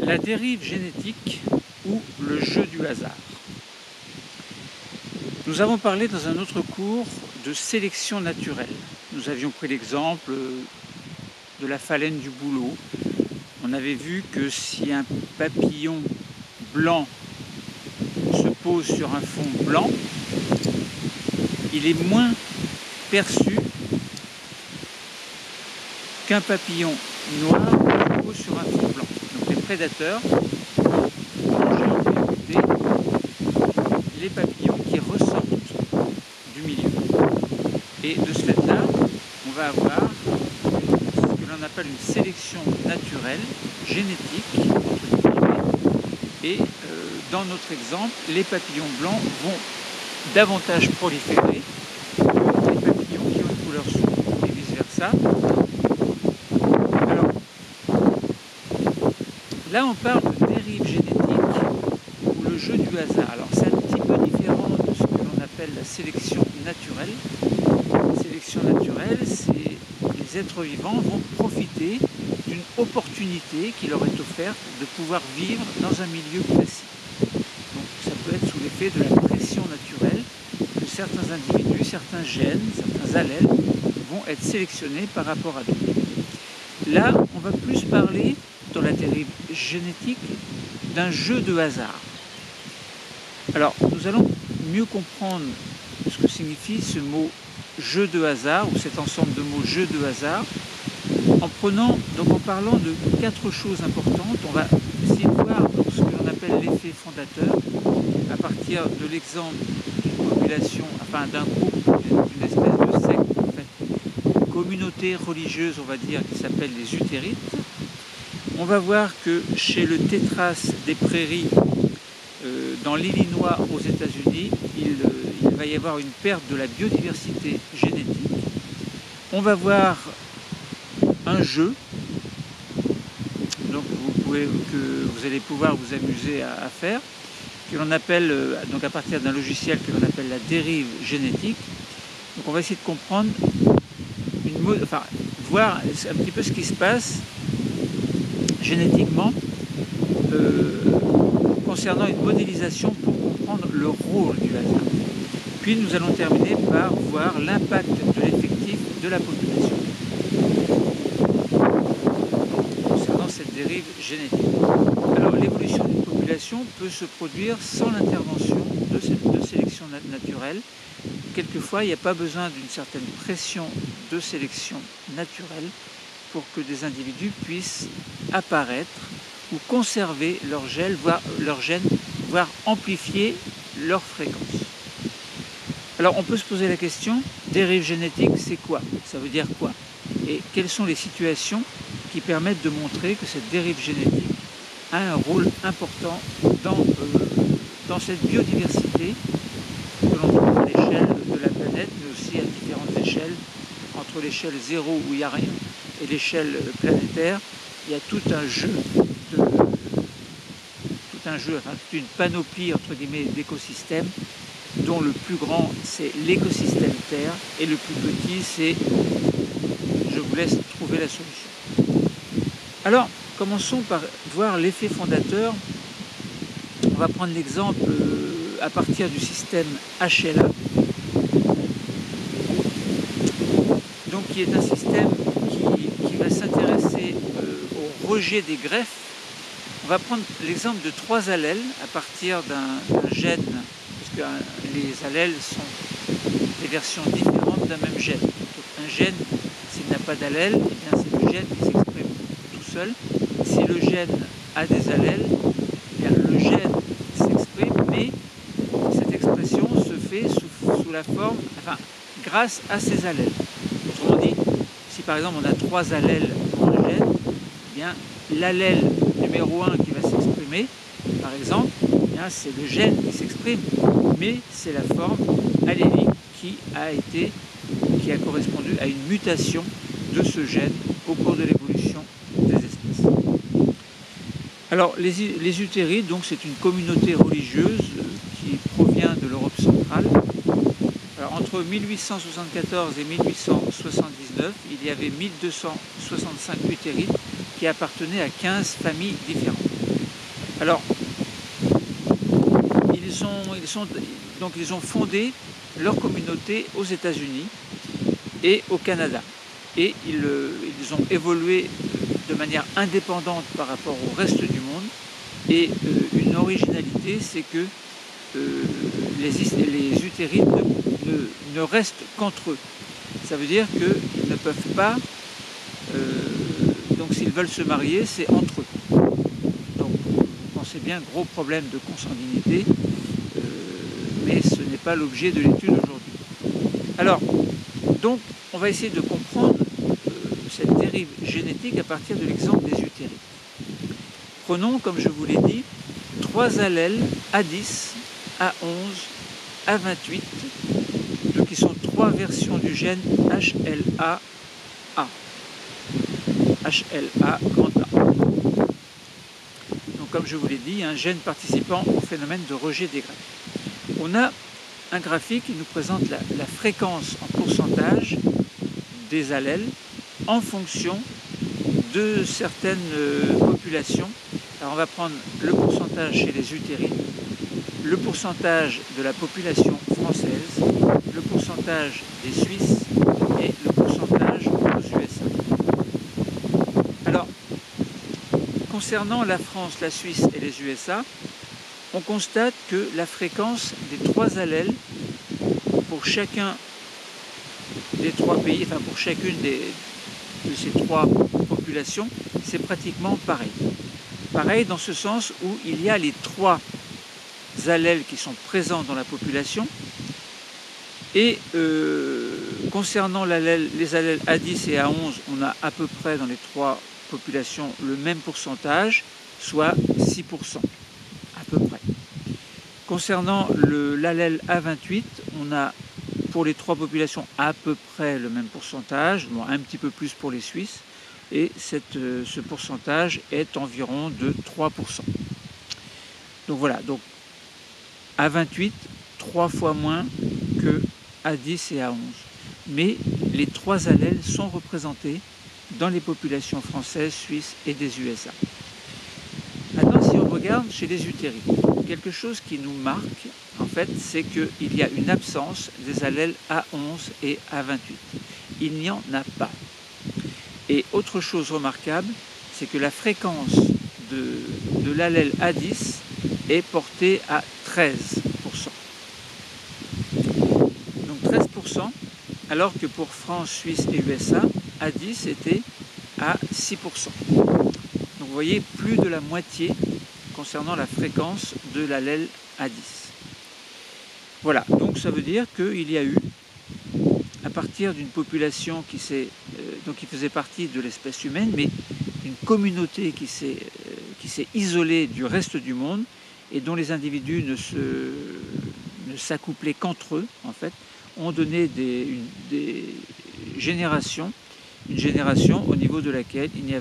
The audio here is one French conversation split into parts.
La dérive génétique ou le jeu du hasard. Nous avons parlé dans un autre cours de sélection naturelle. Nous avions pris l'exemple de la phalène du bouleau. On avait vu que si un papillon blanc se pose sur un fond blanc, il est moins perçu qu'un papillon noir qui se pose sur un fond blanc. Donc les prédateurs mangent en priorité les papillons qui ressortent du milieu. Et de ce fait-là, on va avoir ce que l'on appelle une sélection naturelle, génétique, entre guillemets. Et dans notre exemple, les papillons blancs vont davantage proliférer que les papillons qui ont une couleur sombre et vice-versa. Alors, là on parle de dérive génétique ou le jeu du hasard. Alors c'est un petit peu différent de ce que l'on appelle la sélection naturelle. La sélection naturelle, c'est les êtres vivants vont profiter d'une opportunité qui leur est offerte de pouvoir vivre dans un milieu précis. Donc ça peut être sous l'effet de la pression naturelle que certains individus, certains gènes, certains allèles vont être sélectionnés par rapport à d'autres. Là, on va plus parler, dans la dérive génétique, d'un jeu de hasard. Alors, nous allons mieux comprendre ce que signifie ce mot jeu de hasard, ou cet ensemble de mots jeu de hasard, en parlant de quatre choses importantes. On va essayer de voir ce que l'on appelle l'effet fondateur, à partir de l'exemple d'une population, enfin d'un groupe, d'une espèce de secte, en fait, communauté religieuse, on va dire, qui s'appelle les Utérites. On va voir que chez le tétras des prairies, dans l'Illinois aux États-Unis, il va y avoir une perte de la biodiversité génétique. On va voir un jeu, donc vous allez pouvoir vous amuser à faire, que l'on appelle, donc à partir d'un logiciel que l'on appelle la dérive génétique. Donc on va essayer de comprendre, voir un petit peu ce qui se passe génétiquement concernant une modélisation pour comprendre le rôle du hasard. Puis nous allons terminer par voir l'impact de l'effectif de la population concernant cette dérive génétique. Alors l'évolution d'une population peut se produire sans l'intervention de sélection naturelle. Quelquefois, il n'y a pas besoin d'une certaine pression de sélection naturelle pour que des individus puissent apparaître ou conserver leur gène, voire amplifier leur fréquence. Alors on peut se poser la question, dérive génétique, c'est quoi? Ça veut dire quoi? Et quelles sont les situations qui permettent de montrer que cette dérive génétique a un rôle important dans cette biodiversité que l'on trouve à l'échelle de la planète, mais aussi à différentes échelles, entre l'échelle 0 où il n'y a rien et l'échelle planétaire. Il y a tout un jeu, toute une panoplie entre guillemets d'écosystèmes, dont le plus grand c'est l'écosystème Terre et le plus petit c'est, je vous laisse trouver la solution. Alors commençons par voir l'effet fondateur. On va prendre l'exemple à partir du système HLA, donc qui est un système qui va s'intéresser au rejet des greffes. On va prendre l'exemple de 3 allèles à partir d'un gène, puisque les allèles sont des versions différentes d'un même gène. Donc un gène, s'il n'a pas d'allèle, eh bien c'est le gène qui s'exprime tout seul. Si le gène a des allèles, eh bien le gène s'exprime, mais cette expression se fait sous la forme, grâce à ces allèles. Autrement dit, si par exemple on a 3 allèles pour un gène, eh bien l'allèle numéro 1 qui va s'exprimer, par exemple, eh bien c'est le gène qui s'exprime, mais c'est la forme allélique qui a correspondu à une mutation de ce gène au cours de l'évolution des espèces. Alors les Utérites, donc c'est une communauté religieuse qui provient de l'Europe centrale. Alors, entre 1874 et 1879, il y avait 1265 Utérites qui appartenaient à 15 familles différentes. Alors, ils ont fondé leur communauté aux États-Unis et au Canada. Et ils ont évolué de manière indépendante par rapport au reste du monde. Et une originalité, c'est que les utérides ne restent qu'entre eux. Ça veut dire qu'ils ne peuvent pas, donc s'ils veulent se marier, c'est entre eux. Donc vous pensez bien, gros problème de consanguinité, mais ce n'est pas l'objet de l'étude aujourd'hui. Alors, donc, on va essayer de comprendre cette dérive génétique à partir de l'exemple des utérides. Prenons, comme je vous l'ai dit, 3 allèles A10, A11, A28, donc qui sont 3 versions du gène HLA-A. HLA grand A. Donc, comme je vous l'ai dit, un gène participant au phénomène de rejet des greffes. On a un graphique qui nous présente la fréquence en pourcentage des allèles en fonction de certaines populations. Alors on va prendre le pourcentage chez les utérides, le pourcentage de la population française, le pourcentage des Suisses et le pourcentage aux USA. Alors, concernant la France, la Suisse et les USA, on constate que la fréquence des 3 allèles pour chacun des 3 pays, enfin pour chacune de ces 3 populations, c'est pratiquement pareil. Pareil dans ce sens où il y a les 3 allèles qui sont présents dans la population et concernant les allèles A10 et A11, on a à peu près dans les 3 populations le même pourcentage, soit 6%, à peu près. Concernant l'allèle A28, on a pour les 3 populations à peu près le même pourcentage, bon, un petit peu plus pour les Suisses, et ce pourcentage est environ de 3%. Donc voilà, donc A28, 3 fois moins que A10 et A11. Mais les 3 allèles sont représentés dans les populations françaises, suisses et des USA. Maintenant, si on regarde chez les utérides, quelque chose qui nous marque, en fait, c'est qu'il y a une absence des allèles A11 et A28. Il n'y en a pas. Et autre chose remarquable, c'est que la fréquence de l'allèle A10 est portée à 13%. Donc 13%, alors que pour France, Suisse et USA, A10 était à 6%. Donc vous voyez, plus de la moitié concernant la fréquence de l'allèle A10. Voilà, donc ça veut dire qu'il y a eu, à partir d'une population qui faisait partie de l'espèce humaine, mais une communauté qui s'est isolée du reste du monde et dont les individus ne s'accouplaient qu'entre eux, en fait, ont donné des générations, une génération au niveau de laquelle il y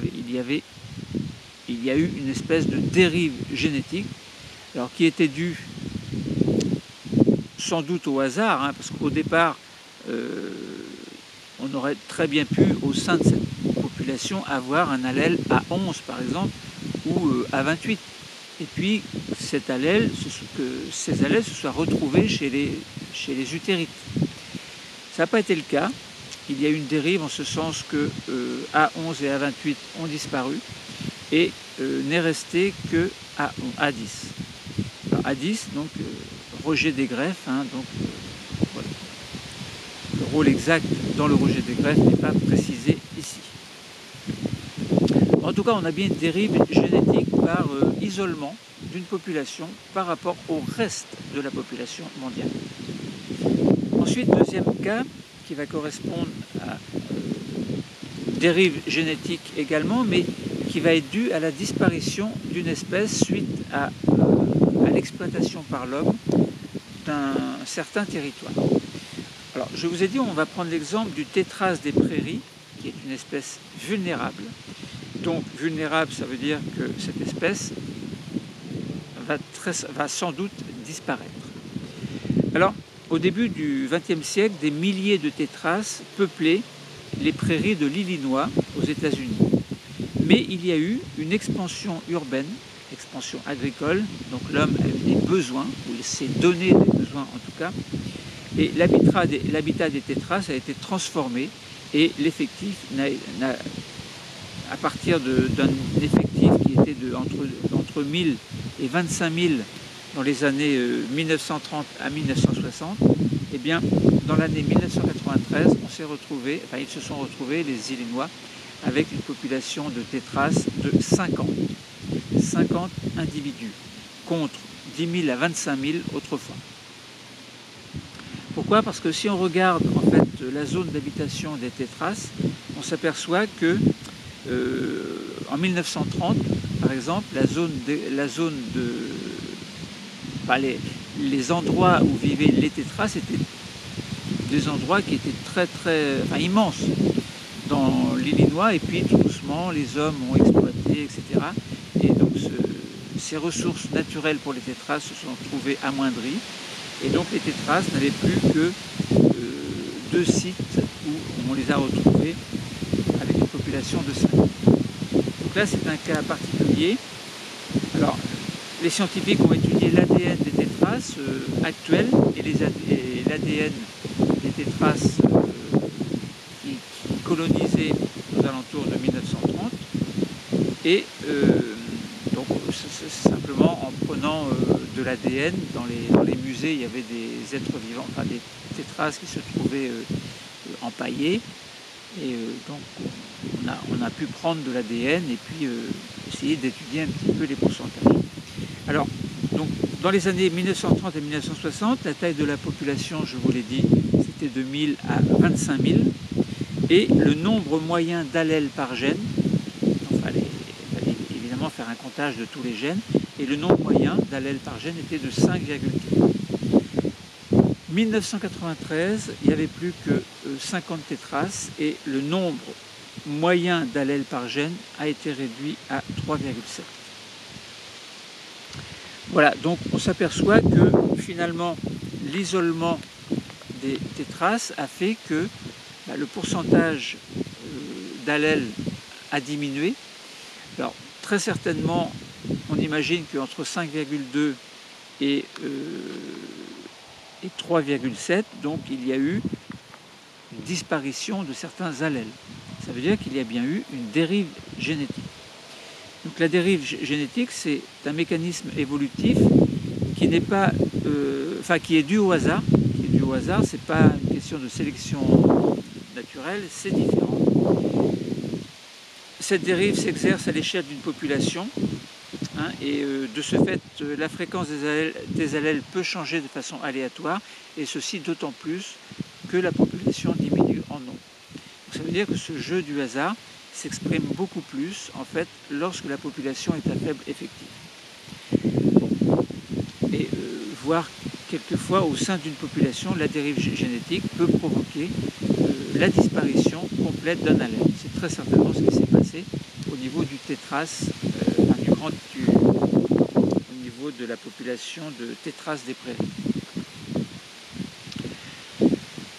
a eu une espèce de dérive génétique, alors qui était due sans doute au hasard, hein, parce qu'au départ, on aurait très bien pu, au sein de cette population, avoir un allèle A11 par exemple, ou A28. Et puis ces allèles se soient retrouvés chez les utérides. Ça n'a pas été le cas. Il y a eu une dérive en ce sens que A11 et A28 ont disparu et n'est resté que A10. Alors, A10, donc rejet des greffes, hein, donc voilà. Le rôle exact dans le rejet des greffes n'est pas précisé ici. En tout cas, on a bien une dérive génétique par isolement d'une population par rapport au reste de la population mondiale. Ensuite, deuxième cas, qui va correspondre à dérive génétique également, mais qui va être due à la disparition d'une espèce suite à l'exploitation par l'homme d'un certain territoire. Alors, je vous ai dit, on va prendre l'exemple du tétras des prairies, qui est une espèce vulnérable. Donc, vulnérable, ça veut dire que cette espèce va sans doute disparaître. Alors, au début du XXe siècle, des milliers de tétras peuplaient les prairies de l'Illinois aux États-Unis. Mais il y a eu une expansion urbaine expansion agricole, donc l'homme avait des besoins, ou s'est donné des besoins en tout cas, et l'habitat des tétras a été transformé, et l'effectif à partir d'un effectif qui était entre 1000 et 25 000 dans les années 1930 à 1960, eh bien, dans l'année 1993, ils se sont retrouvés, les Illinois, avec une population de tétras de 50 individus, contre 10 000 à 25 000 autrefois. Pourquoi? Parce que si on regarde en fait la zone d'habitation des tétras, on s'aperçoit que en 1930, par exemple, les endroits où vivaient les tétras étaient des endroits qui étaient immenses dans l'Illinois, et puis tout doucement les hommes ont exploité, etc. Et donc ces ressources naturelles pour les tétras se sont trouvées amoindries, et donc les tétras n'avaient plus que 2 sites où on les a retrouvés avec une population de 5. Donc là c'est un cas particulier. Alors les scientifiques ont étudié l'ADN des tétras actuels et l'ADN des tétras qui colonisaient aux alentours de 1930, et donc simplement en prenant de l'ADN dans les musées, il y avait des êtres vivants, enfin des tétras qui se trouvaient empaillés, et donc on a pu prendre de l'ADN et puis essayer d'étudier un petit peu les pourcentages. Alors, donc, dans les années 1930 et 1960, la taille de la population, je vous l'ai dit, c'était de 1000 à 25 000, et le nombre moyen d'allèles par gène, il fallait évidemment faire un comptage de tous les gènes, et le nombre moyen d'allèles par gène était de 5,4. 1993, il n'y avait plus que 50 tétras, et le nombre moyen d'allèles par gène a été réduit à 3,7. Voilà, donc on s'aperçoit que finalement l'isolement des tétras a fait que le pourcentage d'allèles a diminué. Alors très certainement, on imagine qu'entre 5,2 et 3,7, donc il y a eu une disparition de certains allèles. Ça veut dire qu'il y a bien eu une dérive génétique. Donc la dérive génétique, c'est un mécanisme évolutif qui n'est pas, qui est dû au hasard. Qui est dû au hasard, c'est pas une question de sélection naturelle, c'est différent. Cette dérive s'exerce à l'échelle d'une population, et de ce fait, la fréquence des allèles peut changer de façon aléatoire, et ceci d'autant plus que la population diminue en nombre. Donc, ça veut dire que ce jeu du hasard s'exprime beaucoup plus en fait lorsque la population est à faible effectif. Et voire quelquefois au sein d'une population, la dérive génétique peut provoquer la disparition complète d'un allèle. C'est très certainement ce qui s'est passé au niveau du tétras, au niveau de la population de tétras des prairies.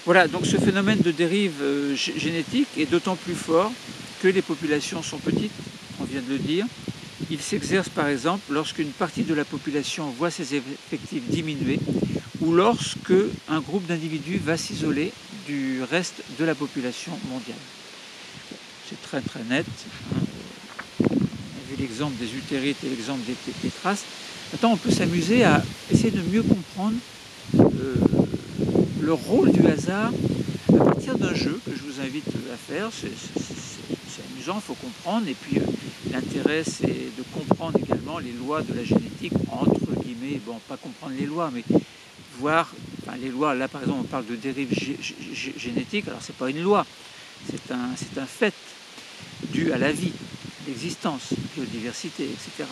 Voilà, donc ce phénomène de dérive génétique est d'autant plus fort que les populations sont petites, on vient de le dire. Il s'exerce par exemple lorsqu'une partie de la population voit ses effectifs diminuer, ou lorsque un groupe d'individus va s'isoler du reste de la population mondiale. C'est très très net. On a vu l'exemple des utérites et l'exemple des tétras. Maintenant, on peut s'amuser à essayer de mieux comprendre le rôle du hasard à partir d'un jeu que je vous invite à faire. C'est amusant, il faut comprendre, et puis l'intérêt c'est de comprendre également les lois de la génétique, entre guillemets, bon, pas comprendre les lois, mais voir, les lois, là par exemple on parle de dérive génétique, alors c'est pas une loi, c'est un fait dû à la vie, l'existence, biodiversité, etc.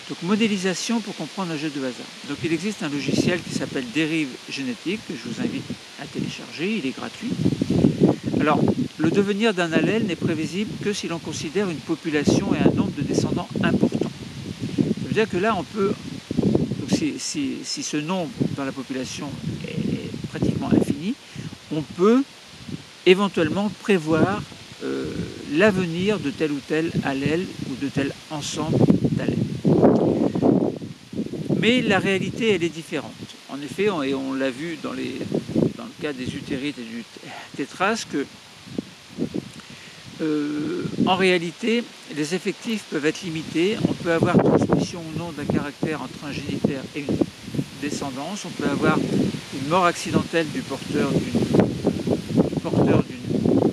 Donc modélisation pour comprendre un jeu de hasard. Donc il existe un logiciel qui s'appelle Dérive génétique, que je vous invite à télécharger, il est gratuit. Alors, le devenir d'un allèle n'est prévisible que si l'on considère une population et un nombre de descendants importants. Ça veut dire que là, on peut, donc si ce nombre dans la population est pratiquement infini, on peut éventuellement prévoir l'avenir de tel ou tel allèle ou de tel ensemble d'allèles. Mais la réalité, elle est différente. En effet, et on l'a vu dans le cas des utérites et du tétras, que en réalité, les effectifs peuvent être limités. On peut avoir transmission ou non d'un caractère entre un génitaire et une descendance. On peut avoir une mort accidentelle du porteur d'une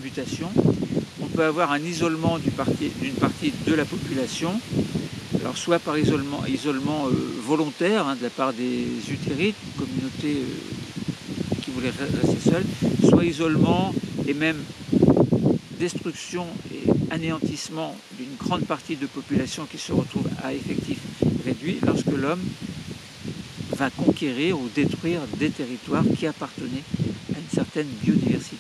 mutation. On peut avoir un isolement d'une partie de la population. Alors soit par isolement volontaire de la part des utérites, communauté qui voulait rester seule, soit isolement et même destruction et anéantissement d'une grande partie de population qui se retrouve à effectif réduit lorsque l'homme va conquérir ou détruire des territoires qui appartenaient à une certaine biodiversité.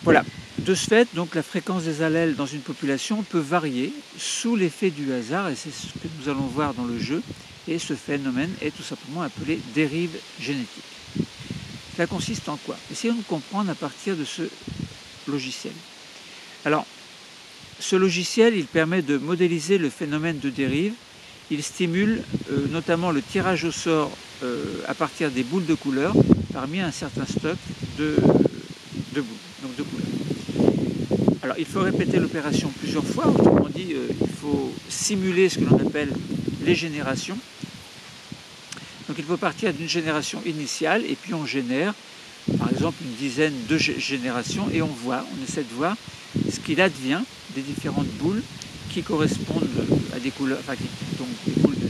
Voilà. De ce fait, donc, la fréquence des allèles dans une population peut varier sous l'effet du hasard, et c'est ce que nous allons voir dans le jeu, et ce phénomène est tout simplement appelé dérive génétique. Cela consiste en quoi? Essayons de comprendre à partir de ce logiciel. Alors, ce logiciel, il permet de modéliser le phénomène de dérive. Il stimule notamment le tirage au sort à partir des boules de couleur parmi un certain stock de boules, donc de couleurs. Alors, il faut répéter l'opération plusieurs fois, autrement dit, il faut simuler ce que l'on appelle les générations. Donc, il faut partir d'une génération initiale et puis on génère, par exemple, une dizaine de générations et on essaie de voir ce qu'il advient des différentes boules qui correspondent à des couleurs, enfin, donc des boules de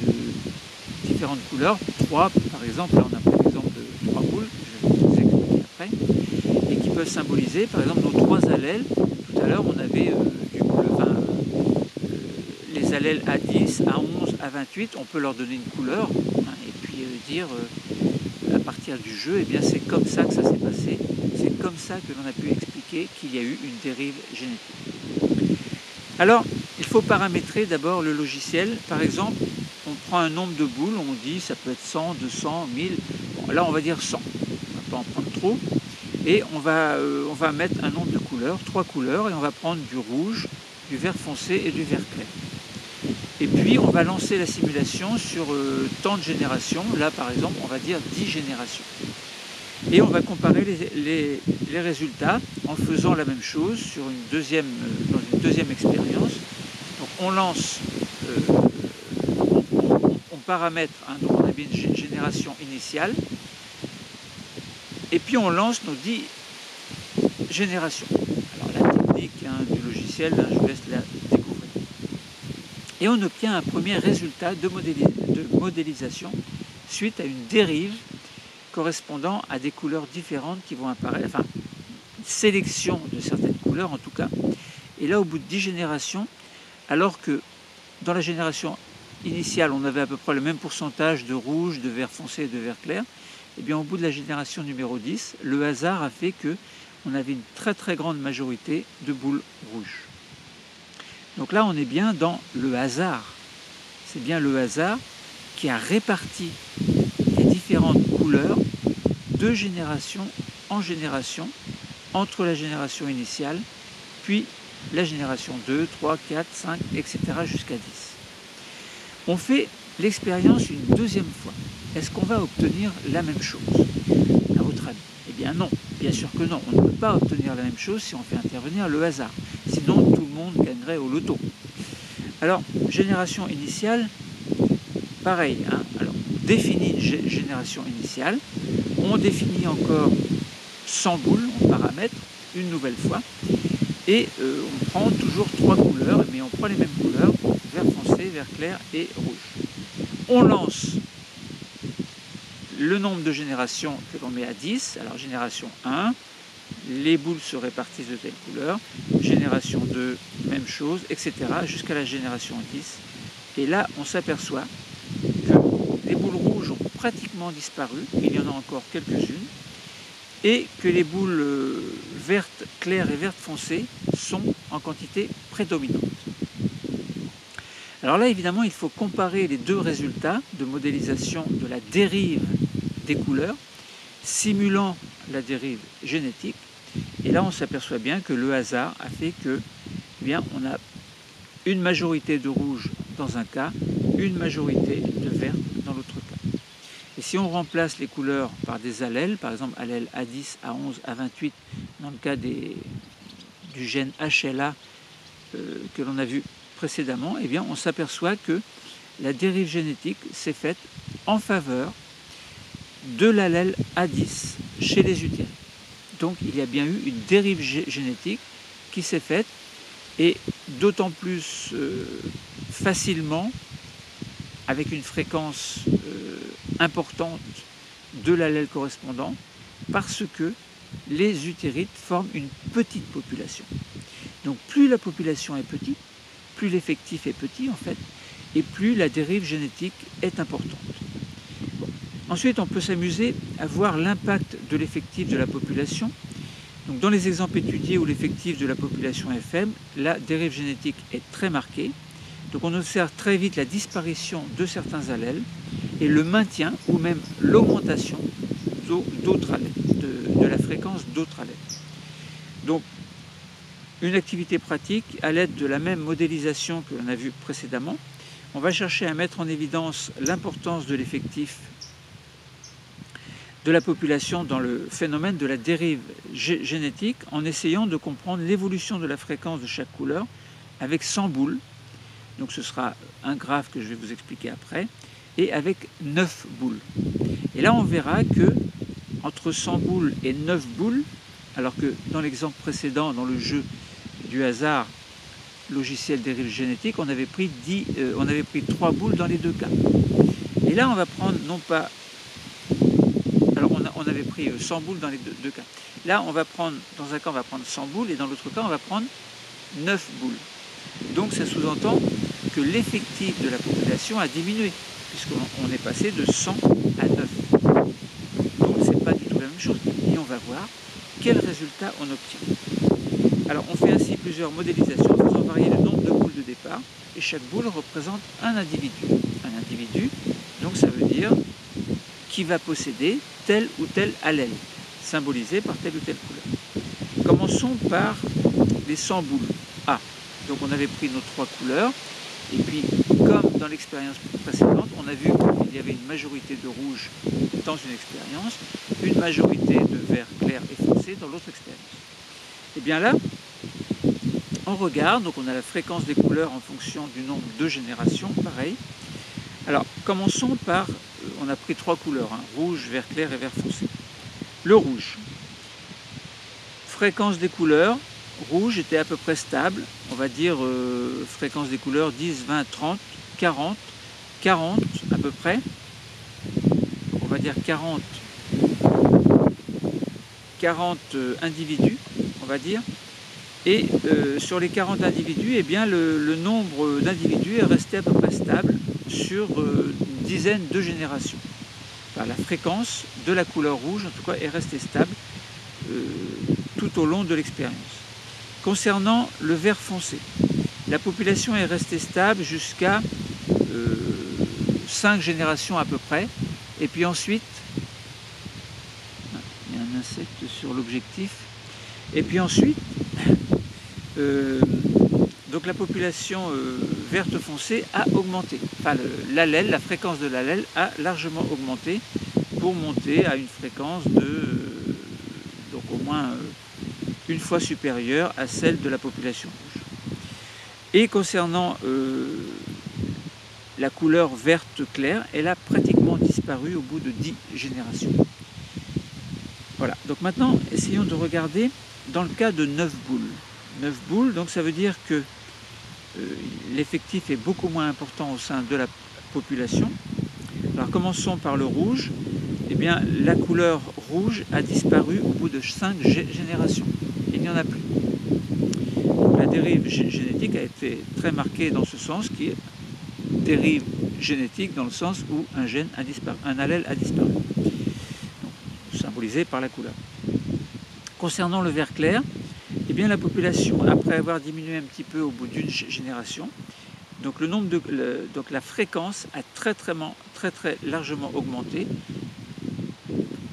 différentes couleurs. 3, par exemple, là on a pris l'exemple de 3 boules, je vais vous expliquer après, et qui peuvent symboliser, par exemple, nos 3 allèles. Tout à l'heure, on avait les allèles A10, A11, A28, on peut leur donner une couleur, et puis dire, à partir du jeu, eh bien c'est comme ça que ça s'est passé, c'est comme ça que l'on a pu expliquer qu'il y a eu une dérive génétique. Alors, il faut paramétrer d'abord le logiciel. Par exemple, on prend un nombre de boules, on dit ça peut être 100, 200, 1000, bon, là on va dire 100, on ne va pas en prendre trop. Et on va mettre un nombre de couleurs, 3 couleurs, et on va prendre du rouge, du vert foncé et du vert clair. Et puis on va lancer la simulation sur tant de générations, là par exemple on va dire 10 générations. Et on va comparer les résultats en faisant la même chose dans une deuxième expérience. Donc on lance, on paramètre, donc on a bien une génération initiale, et puis on lance nos 10 générations. Alors la technique du logiciel, je vous laisse la découvrir. Et on obtient un premier résultat de modélisation suite à une dérive correspondant à des couleurs différentes qui vont apparaître, enfin une sélection de certaines couleurs en tout cas. Et là au bout de 10 générations, alors que dans la génération initiale on avait à peu près le même pourcentage de rouge, de vert foncé et de vert clair, et bien au bout de la génération numéro 10, le hasard a fait qu'on avait une très très grande majorité de boules rouges. Donc là on est bien dans le hasard. C'est bien le hasard qui a réparti les différentes couleurs de génération en génération entre la génération initiale, puis la génération 2, 3, 4, 5, etc. jusqu'à 10. On fait l'expérience une deuxième fois. Est-ce qu'on va obtenir la même chose, à votre avis? Eh bien non, bien sûr que non. On ne peut pas obtenir la même chose si on fait intervenir le hasard. Sinon, tout le monde gagnerait au loto. Alors, génération initiale, pareil. Alors, on définit une génération initiale. On définit encore 100 boules, on paramètre une nouvelle fois. Et on prend toujours 3 couleurs, mais on prend les mêmes couleurs, vert foncé, vert clair et rouge. On lance le nombre de générations que l'on met à 10, alors génération 1, les boules se répartissent de telle couleur, génération 2, même chose, etc. jusqu'à la génération 10. Et là, on s'aperçoit que les boules rouges ont pratiquement disparu, il y en a encore quelques-unes, et que les boules vertes claires et vertes foncées sont en quantité prédominante. Alors là, évidemment, il faut comparer les deux résultats de modélisation de la dérive des couleurs, simulant la dérive génétique. Et là, on s'aperçoit bien que le hasard a fait que, on a une majorité de rouge dans un cas, une majorité de si on remplace les couleurs par des allèles, par exemple allèle A10, A11, A28, dans le cas du gène HLA que l'on a vu précédemment, eh bien, on s'aperçoit que la dérive génétique s'est faite en faveur de l'allèle A10 chez les utérides. Donc il y a bien eu une dérive génétique qui s'est faite, et d'autant plus facilement, avec une fréquence importante de l'allèle correspondant, parce que les utérides forment une petite population. Donc plus la population est petite, plus l'effectif est petit en fait, et plus la dérive génétique est importante. Bon. Ensuite, on peut s'amuser à voir l'impact de l'effectif de la population. Donc, dans les exemples étudiés où l'effectif de la population est faible, la dérive génétique est très marquée. Donc on observe très vite la disparition de certains allèles et le maintien ou même l'augmentation d'autres allèles, de la fréquence d'autres allèles. Donc une activité pratique à l'aide de la même modélisation que l'on a vu précédemment, on va chercher à mettre en évidence l'importance de l'effectif de la population dans le phénomène de la dérive génétique en essayant de comprendre l'évolution de la fréquence de chaque couleur avec 100 boules. Donc ce sera un graphe que je vais vous expliquer après, et avec 9 boules. Et là on verra que entre 100 boules et 9 boules, alors que dans l'exemple précédent, dans le jeu du hasard logiciel dérive génétique, on avait pris 3 boules dans les deux cas. Et là on va prendre non pas... Alors on avait pris 100 boules dans les deux cas. Là on va prendre, dans un cas on va prendre 100 boules et dans l'autre cas on va prendre 9 boules. Donc ça sous-entend que l'effectif de la population a diminué, puisqu'on est passé de 100 à 9. Donc ce n'est pas du tout la même chose. Et on va voir quel résultat on obtient. Alors on fait ainsi plusieurs modélisations en faisant varier le nombre de boules de départ, et chaque boule représente un individu. Un individu, donc ça veut dire qui va posséder tel ou tel allèle, symbolisé par telle ou telle couleur. Commençons par les 100 boules A. Donc on avait pris nos 3 couleurs, et puis comme dans l'expérience précédente, on a vu qu'il y avait une majorité de rouge dans une expérience, une majorité de vert clair et foncé dans l'autre expérience. Et bien là, on regarde, donc on a la fréquence des couleurs en fonction du nombre de générations, pareil. Alors commençons par, on a pris 3 couleurs, hein, rouge, vert clair et vert foncé. Le rouge, fréquence des couleurs, rouge était à peu près stable, on va dire fréquence des couleurs 10, 20, 30, 40, 40 à peu près, on va dire 40 individus, on va dire, et sur les 40 individus, eh bien, le nombre d'individus est resté à peu près stable sur une dizaine de générations. Enfin, la fréquence de la couleur rouge, en tout cas, est restée stable tout au long de l'expérience. Concernant le vert foncé, la population est restée stable jusqu'à 5 générations à peu près, et puis ensuite, il y a un insecte sur l'objectif, et puis ensuite, donc la population verte foncée a augmenté, enfin l'allèle, la fréquence de l'allèle a largement augmenté pour monter à une fréquence de donc au moins une fois supérieure à celle de la population rouge. Et concernant la couleur verte claire, elle a pratiquement disparu au bout de 10 générations. Voilà, donc maintenant essayons de regarder dans le cas de 9 boules. 9 boules, donc ça veut dire que l'effectif est beaucoup moins important au sein de la population. Alors commençons par le rouge. Eh bien, la couleur rouge a disparu au bout de 5 générations. Il n'y en a plus. Donc, la dérive génétique a été très marquée dans ce sens, qui est dérive génétique dans le sens où un gène a disparu, un allèle a disparu, donc, symbolisé par la couleur. Concernant le vert clair, eh bien, la population, après avoir diminué un petit peu au bout d'une génération, donc, donc la fréquence a très largement augmenté.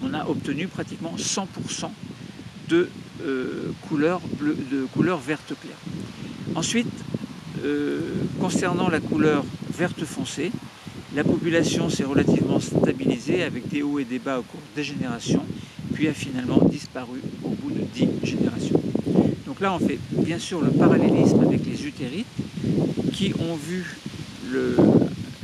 On a obtenu pratiquement 100% de couleur verte claire. Ensuite, concernant la couleur verte foncée, La population s'est relativement stabilisée avec des hauts et des bas au cours des générations, puis a finalement disparu au bout de 10 générations. Donc là, on fait bien sûr le parallélisme avec les utérites qui ont vu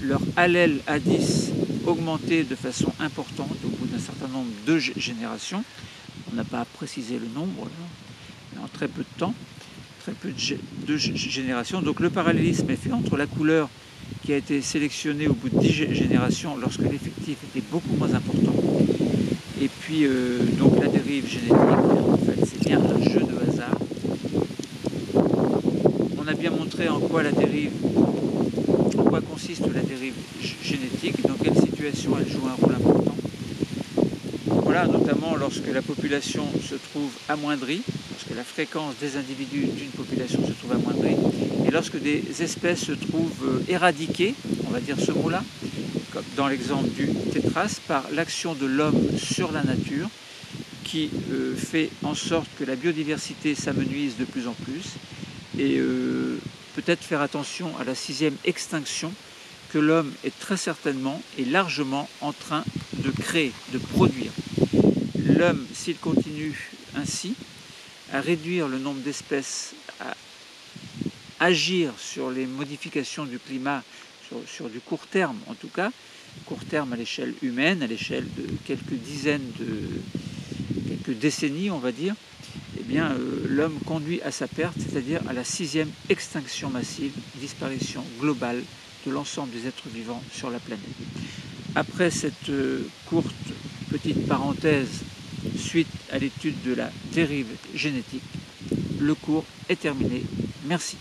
leur allèle A10 augmenter de façon importante au bout d'un certain nombre de générations. On n'a pas précisé le nombre, mais en très peu de temps, très peu de générations. Donc le parallélisme est fait entre la couleur qui a été sélectionnée au bout de 10 générations lorsque l'effectif était beaucoup moins important, et puis donc la dérive génétique. En fait, c'est bien un jeu de hasard. On a bien montré en quoi consiste la dérive génétique, dans quelle situation elle joue un rôle important. Voilà, notamment lorsque la population se trouve amoindrie, lorsque la fréquence des individus d'une population se trouve amoindrie, et lorsque des espèces se trouvent éradiquées, on va dire ce mot-là, comme dans l'exemple du tétras, par l'action de l'homme sur la nature, qui fait en sorte que la biodiversité s'amenuise de plus en plus, et peut-être faire attention à la 6e extinction que l'homme est très certainement et largement en train de créer, de produire. L'homme, s'il continue ainsi à réduire le nombre d'espèces, à agir sur les modifications du climat, sur du court terme en tout cas, court terme à l'échelle humaine, à l'échelle de quelques décennies on va dire, eh bien l'homme conduit à sa perte, c'est-à-dire à la 6e extinction massive, disparition globale de l'ensemble des êtres vivants sur la planète. Après cette courte petite parenthèse suite à l'étude de la dérive génétique, le cours est terminé. Merci.